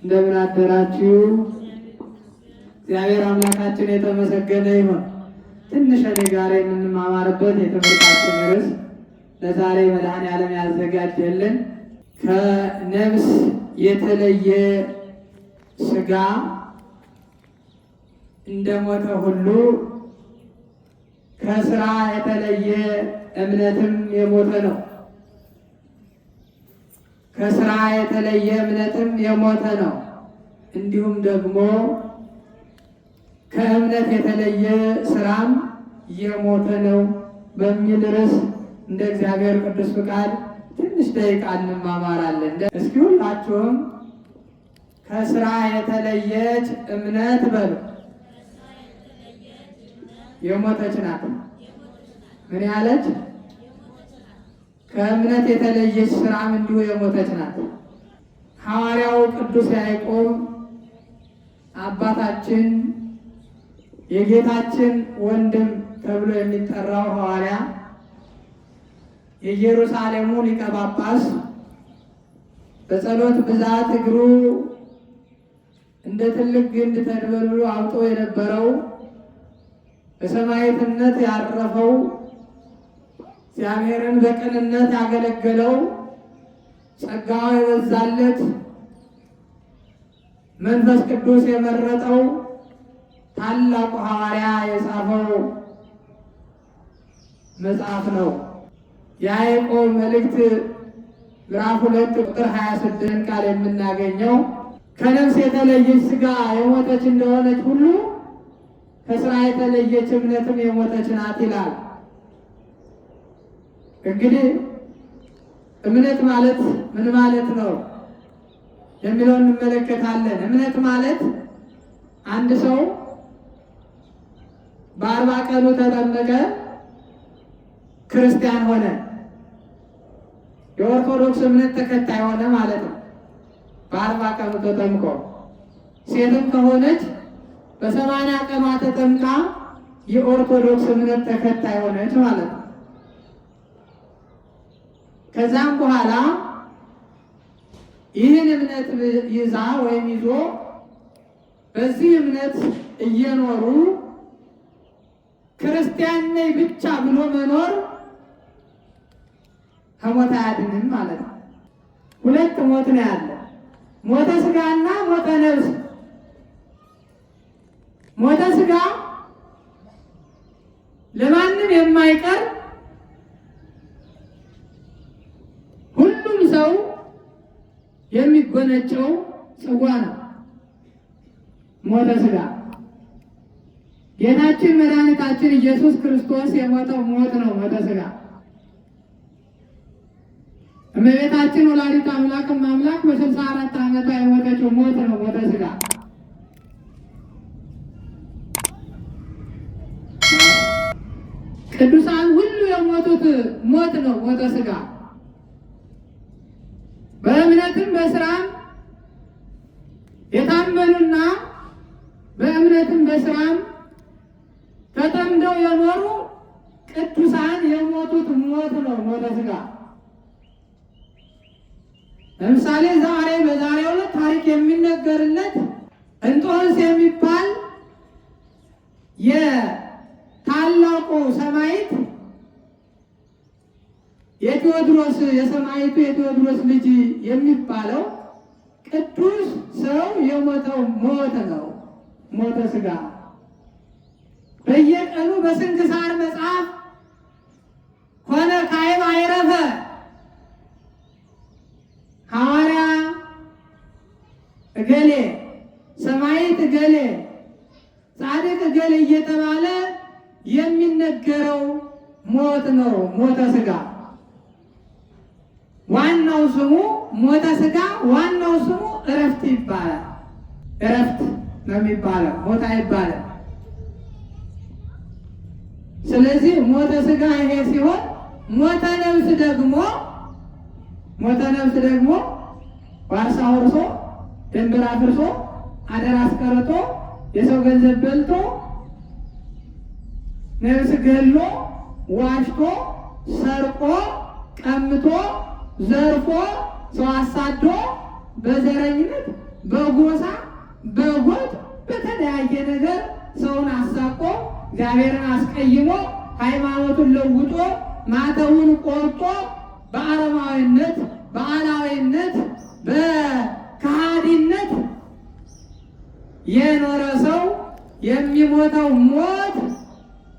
እንደምን አደራችሁ? እግዚአብሔር አምላካችን የተመሰገነ ይሁን። ትንሽ እኔ ጋር የምንማማርበት የትምህርታችን ርዕስ ለዛሬ መድኃኔዓለም ያዘጋጀልን ከነፍስ የተለየ ሥጋ እንደሞተ ሁሉ ከስራ የተለየ እምነትም የሞተ ነው። ከስራ የተለየ እምነትም የሞተ ነው። እንዲሁም ደግሞ ከእምነት የተለየ ስራም የሞተ ነው በሚል ርዕስ እንደ እግዚአብሔር ቅዱስ ፍቃድ ትንሽ ደቂቃ እንማማራለን። እስኪ ሁላችሁም ከስራ የተለየች እምነት በሉ። የሞተች ናት። ምን ያለች? ከእምነት የተለየች ስራም እንዲሁ የሞተች ናት። ሐዋርያው ቅዱስ ያዕቆብ አባታችን የጌታችን ወንድም ተብሎ የሚጠራው ሐዋርያ የኢየሩሳሌሙ ሊቀ ጳጳስ በጸሎት ብዛት እግሩ እንደ ትልቅ ግንድ ተድበልብሎ አብጦ የነበረው በሰማዕትነት ያረፈው እግዚአብሔርን በቅንነት ያገለገለው ጸጋው የበዛለት መንፈስ ቅዱስ የመረጠው ታላቁ ሐዋርያ የጻፈው መጽሐፍ ነው። የያዕቆብ መልእክት ምዕራፍ 2 ቁጥር 26 ቃል የምናገኘው ከነፍስ የተለየች ሥጋ የሞተች እንደሆነች ሁሉ ከስራ የተለየች እምነትም የሞተች ናት ይላል። እንግዲህ እምነት ማለት ምን ማለት ነው የሚለውን እንመለከታለን። እምነት ማለት አንድ ሰው በ40 ቀኑ ተጠመቀ፣ ክርስቲያን ሆነ፣ የኦርቶዶክስ እምነት ተከታይ ሆነ ማለት ነው። በ40 ቀኑ ተጠምቆ ሴትም ከሆነች በ80 ቀኗ ተጠምቃ የኦርቶዶክስ እምነት ተከታይ ሆነች ማለት ነው። ከዛም በኋላ ይህን እምነት ይዛ ወይም ይዞ በዚህ እምነት እየኖሩ ክርስቲያን ነኝ ብቻ ብሎ መኖር ከሞት አያድንም ማለት ነው። ሁለት ሞት ነው ያለ፣ ሞተ ሥጋና ሞተ ነፍስ። ሞተ ሥጋ ለማንም የማይቀር ሁሉም ሰው የሚጎነጨው ጽዋ ነው ሞተ ሥጋ። ጌታችን መድኃኒታችን ኢየሱስ ክርስቶስ የሞተው ሞት ነው ሞተ ሥጋ። እመቤታችን ወላዲተ አምላክም አምላክ በ64 ዓመቷ የሞተችው ሞት ነው ሞተ ሥጋ። ቅዱሳን ሁሉ የሞቱት ሞት ነው ሞተ ሥጋ። በእምነትም በስራም የታመኑና በእምነትም በስራም ተጠምደው የኖሩ ቅዱሳን የሞቱት ሞት ነው ሞተ ሥጋ። ለምሳሌ ዛሬ በዛሬው ዕለት ታሪክ የሚነገርለት እንጦንስ የሚባል የታላቁ ሰማዕት የቴዎድሮስ የሰማዕቱ የቴዎድሮስ ልጅ የሚባለው ቅዱስ ሰው የሞተው ሞት ነው ሞተ ሥጋ። በየቀኑ በስንክሳር መጽሐፍ ሆነ ካይብ አይረፈ ሐዋርያ እገሌ፣ ሰማዕት እገሌ፣ ጻድቅ እገሌ እየተባለ የሚነገረው ሞት ነው ሞተ ሥጋ። ዋናው ስሙ ሞተ ሥጋ፣ ዋናው ስሙ እረፍት ይባላል። እረፍት ነው የሚባለው፣ ሞት አይባልም። ስለዚህ ሞተ ሥጋ ይሄ ሲሆን ሞተ ነፍስ ደግሞ ዋርሳ ወርሶ ድንበር አፍርሶ አደራ አስቀርቶ የሰው ገንዘብ በልቶ ነፍስ ገሎ ዋሽቶ ሰርቆ ቀምቶ ዘርፎ ሰው አሳዶ በዘረኝነት በጎሳ በጎጥ በተለያየ ነገር ሰውን አሳቆ እግዚአብሔርን አስቀይሞ ሃይማኖቱን ለውጦ ማተቡን ቆርጦ በአረማዊነት በአላዊነት በከሃዲነት የኖረ ሰው የሚሞተው ሞት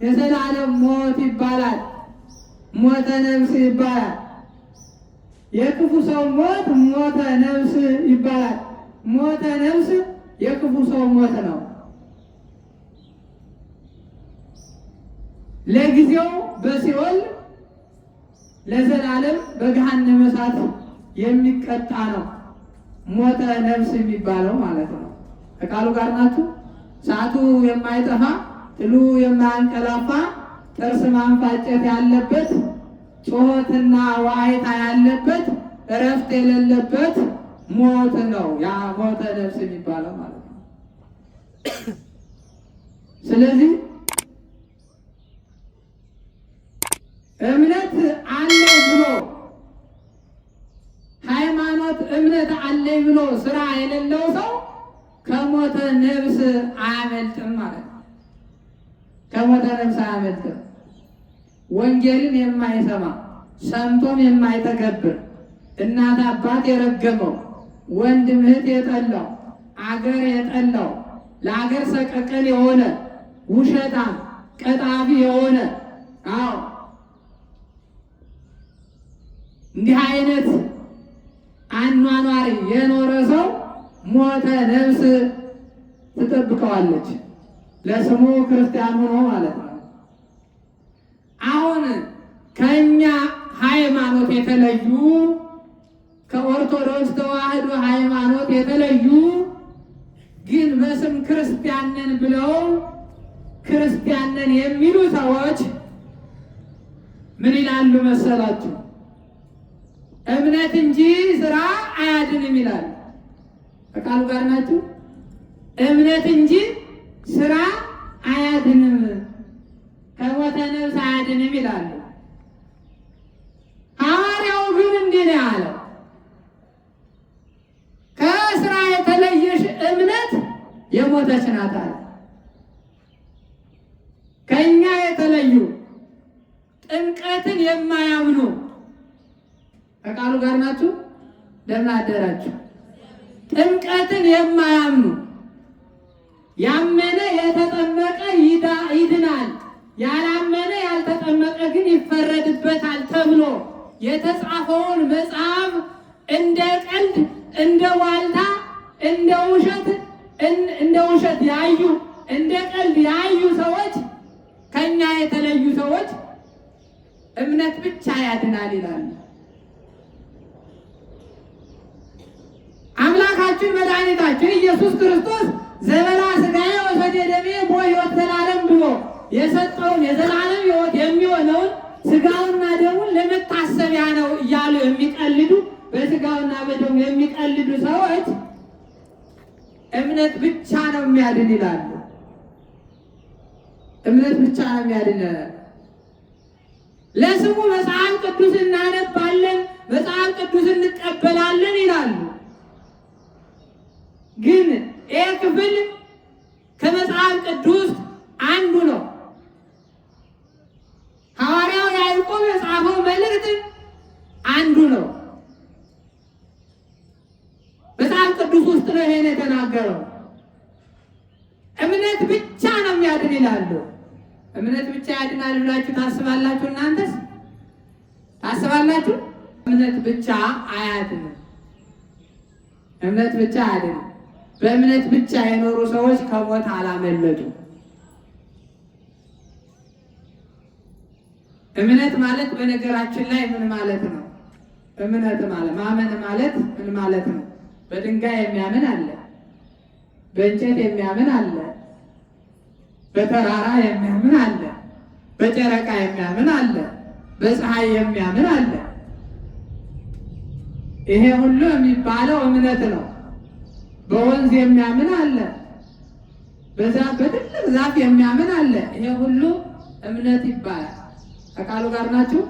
የዘላለም ሞት ይባላል። ሞተ ነፍስ ይባላል። የክፉ ሰው ሞት ሞተ ነፍስ ይባላል። ሞተ ነፍስ የክፉ ሰው ሞት ነው። ለጊዜው በሲኦል ለዘላለም በገሃነመ እሳት የሚቀጣ ነው ሞተ ነፍስ የሚባለው ማለት ነው። ከቃሉ ጋር ናችሁ። እሳቱ የማይጠፋ ጥሉ የማያንቀላፋ ጥርስ ማንፋጨት ያለበት ጩኸትና ዋይታ ያለበት እረፍት የሌለበት ሞት ነው ያ ሞተ ነፍስ የሚባለው ማለት ነው። ስለዚህ እምነት አለ ብሎ ሃይማኖት እምነት አለ ብሎ ስራ የሌለው ሰው ከሞተ ነፍስ አያመልጥም ማለት ነው። ከሞተ ነፍስ አያመልጥም። ወንጌልን የማይሰማ ሰምቶም የማይተገብር እናት አባት የረገመው ወንድም እህት የጠላው አገር የጠላው ለአገር ሰቀቀን የሆነ ውሸታም ቀጣፊ የሆነ እንዲህ አይነት አኗኗሪ የኖረ ሰው ሞተ ነፍስ ትጠብቀዋለች። ለስሙ ክርስቲያን ሆኖ ማለት ነው። አሁን ከእኛ ሃይማኖት የተለዩ ከኦርቶዶክስ ተዋሕዶ ሃይማኖት የተለዩ ግን በስም ክርስቲያንን ብለው ክርስቲያንን የሚሉ ሰዎች ምን ይላሉ መሰላችሁ? እምነት እንጂ ስራ አያድንም ይላሉ። ከቃሉ ጋር ናችሁ። እምነት እንጂ ስራ አያድንም፣ ከሞተ ነፍስ አያድንም ይላሉ። ሐዋርያው ግን እንዲህ ነው ያለው፣ ከስራ የተለየሽ እምነት የሞተች ናት አለ። ከእኛ የተለዩ ጥምቀትን የማያምኑ ከቃሉ ጋር ናችሁ። ደህና አደራችሁ። ጥምቀትን የማያምኑ ያመነ የተጠመቀ ይድናል፣ ያላመነ ያልተጠመቀ ግን ይፈረድበታል ተብሎ የተጻፈውን መጽሐፍ እንደ ቀልድ እንደ ዋልታ እንደ ውሸት ያዩ እንደ ቀልድ ያዩ ሰዎች ከኛ የተለዩ ሰዎች እምነት ብቻ ያድናል ይላሉ። አምላካችን መድኃኒታችን ኢየሱስ ክርስቶስ ዘበላ ሥጋዬ ወሰደ ደሜ ቦ ሕይወት ዘላለም ብሎ የሰጠውን የዘላለም ሕይወት የሚሆነውን ሥጋውና ደሙን ለመታሰቢያ ነው እያሉ የሚቀልዱ በሥጋውና በደሙ የሚቀልዱ ሰዎች እምነት ብቻ ነው የሚያድን ይላሉ። እምነት ብቻ ነው የሚያድን። ለስሙ መጽሐፍ ቅዱስ እናነባለን፣ መጽሐፍ ቅዱስ እንቀበላለን ይላሉ። ግን ይህ ክፍል ከመጽሐፍ ቅዱስ አንዱ ነው። ሐዋርያው ያዕቆብ የጻፈው መልእክት አንዱ ነው። መጽሐፍ ቅዱስ ውስጥ ነው ይሄን የተናገረው። እምነት ብቻ ነው የሚያድን ይላሉ። እምነት ብቻ ያድናል ብላችሁ ታስባላችሁ? እናንተስ ታስባላችሁ? እምነት ብቻ አያድንም። እምነት ብቻ አያድንም። በእምነት ብቻ የኖሩ ሰዎች ከሞት አላመለጡ። እምነት ማለት በነገራችን ላይ ምን ማለት ነው? እምነት ማለት ማመን ማለት ምን ማለት ነው? በድንጋይ የሚያምን አለ፣ በእንጨት የሚያምን አለ፣ በተራራ የሚያምን አለ፣ በጨረቃ የሚያምን አለ፣ በፀሐይ የሚያምን አለ። ይሄ ሁሉ የሚባለው እምነት ነው። በወንዝ የሚያምን አለ፣ በትልቅ ዛፍ የሚያምን አለ። ይሄ ሁሉ እምነት ይባላል። ከቃሉ ጋር ናችሁ።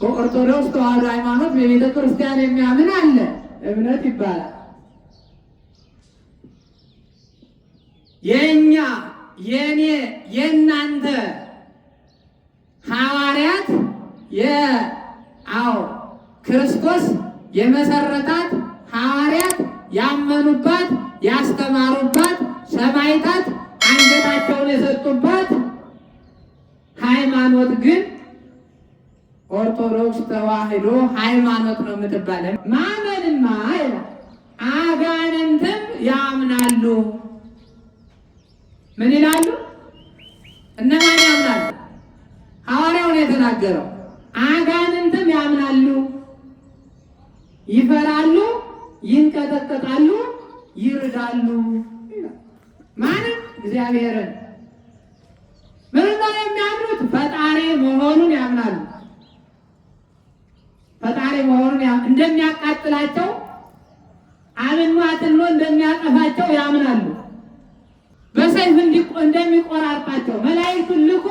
በኦርቶዶክስ ተዋሕዶ ሃይማኖት በቤተ ክርስቲያን የሚያምን አለ፣ እምነት ይባላል። የእኛ የእኔ የእናንተ ሐዋርያት ክርስቶስ የመሰረታት ሐዋርያት ያመኑባት ያስተማሩባት ሰማዕታት አንገታቸውን የሰጡባት ሃይማኖት ግን ኦርቶዶክስ ተዋሕዶ ሃይማኖት ነው የምትባለው። ማመንማ አጋንንትም ያምናሉ። ምን ይላሉ? እነማን ያምናሉ? ሐዋርያው ነው የተናገረው። አጋንንትም ያምናሉ፣ ይፈራሉ፣ ይንቀጠቀጣሉ፣ ይርዳሉ። ማንም እግዚአብሔርን ምን ነው የሚያምኑት? ፈጣሪ መሆኑን ያምናሉ። ፈጣሪ መሆኑን እንደሚያቃጥላቸው አብኗትን እንደሚያጠፋቸው ያምናሉ። በሰይፍ እንደሚቆራርጣቸው መላእክቱን ልኮ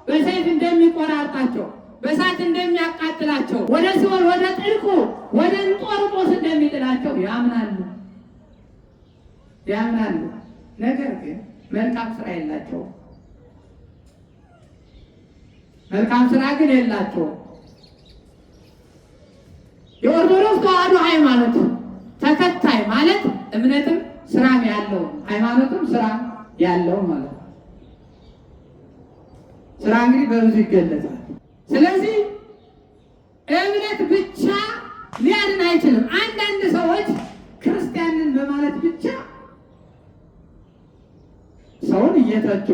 በሰይፍ እንደሚቆራርጣቸው በእሳት እንደሚያቃጥላቸው ወደ ሲኦል ወደ ጥልቁ ወደ እንጦርጦስ እንደሚጥላቸው ያምናሉ። ነገር ግን መልካም ስራ የላቸውም። መልካም ስራ ግን የላቸውም። የኦርቶዶክስ ተዋሕዶ ሃይማኖት ተከታይ ማለት እምነትም ስራም ያለው ሃይማኖትም ስራ ያለው ማለት ነው። ስራ እንግዲህ በብዙ ይገለጻል። ስለዚህ እምነት ብቻ ሊያድን አይችልም። አንዳንድ ሰዎች ክርስቲያንን በማለት ብቻ ሰውን እየተቹ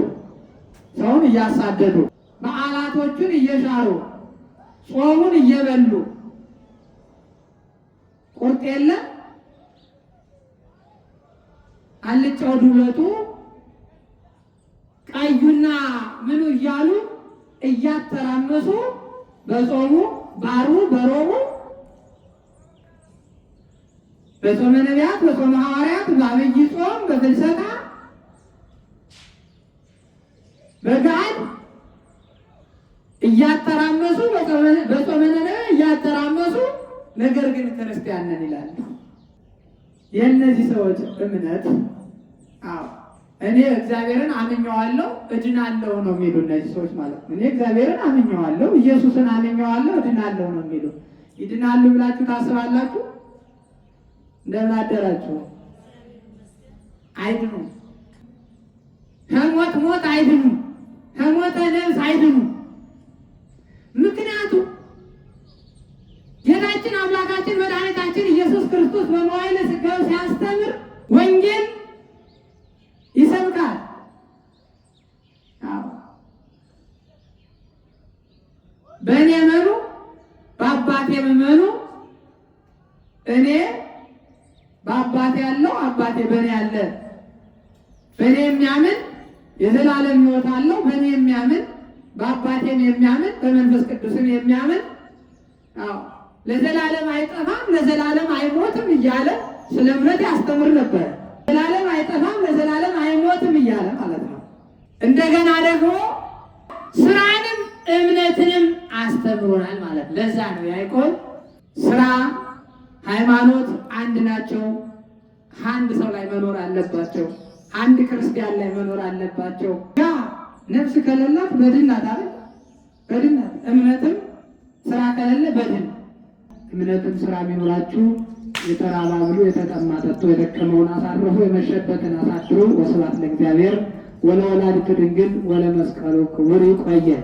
ሰውን እያሳደዱ በዓላቶቹን እየሻሩ ጾሙን እየበሉ ቁርጥ የለም አልጫው ዱለቱ ቀዩና ምኑ እያሉ እያተራመሱ በጾሙ ባሩ በሮሙ በጾመ ነቢያት በጾመ ሐዋርያት በዐቢይ ጾም በፍልሰታ በገሃድ እያተራመሱ በጾመ ነቢያት እያተራመሱ ነገር ግን ክርስቲያን ነን ይላሉ። የእነዚህ ሰዎች እምነት እኔ እግዚአብሔርን አምኜዋለሁ እድናለሁ ነው የሚሉ እነዚህ ሰዎች ማለት ነው። እኔ እግዚአብሔርን አምኜዋለሁ ኢየሱስን አምኜዋለሁ እድናለሁ ነው የሚሉ። ይድናሉ ብላችሁ ታስባላችሁ? እንደምን አደራችሁ? አይድኑም። ከሞት ሞት አይድኑም። ከሞተ ነፍስ አይድኑም። ምክንያቱም ጌታችን አምላካችን መድኃኒታችን ኢየሱስ ክርስቶስ በመዋዕለ ሥጋዌ ሲያስተምር ወንጌል ይሰብካል። በእኔ እመኑ በአባቴ እመኑ፣ እኔ በአባቴ ያለው አባቴ በእኔ ያለ፣ በእኔ የሚያምን የዘላለም ሕይወት አለው፣ በእኔ የሚያምን በአባቴም የሚያምን በመንፈስ ቅዱስም የሚያምን ለዘላለም አይጠፋም ለዘላለም አይሞትም እያለ ስለ እምነት ያስተምር ነበር። ለዘላለም አይጠፋም ለዘላለም አይሞትም እያለ ማለት ነው። እንደገና ደግሞ ስራንም እምነትንም አስተምሮናል ማለት ነው። ለዛ ነው ያዕቆብ ስራ ሃይማኖት አንድ ናቸው፣ አንድ ሰው ላይ መኖር አለባቸው፣ አንድ ክርስቲያን ላይ መኖር አለባቸው። ያ ነፍስ ከሌላት በድን ናት አይደል? በድን ናት። እምነትም ስራ ከሌለ በድን። እምነትም ስራ ቢኖራችሁ የተራበ ብሉ፣ የተጠማ ጠጡ፣ የደከመውን አሳርፉ፣ የመሸበትን አሳድሩ። ወስብሐት ለእግዚአብሔር ወለወላዲቱ ድንግል ወለመስቀሉ ክቡር። ይቆየን።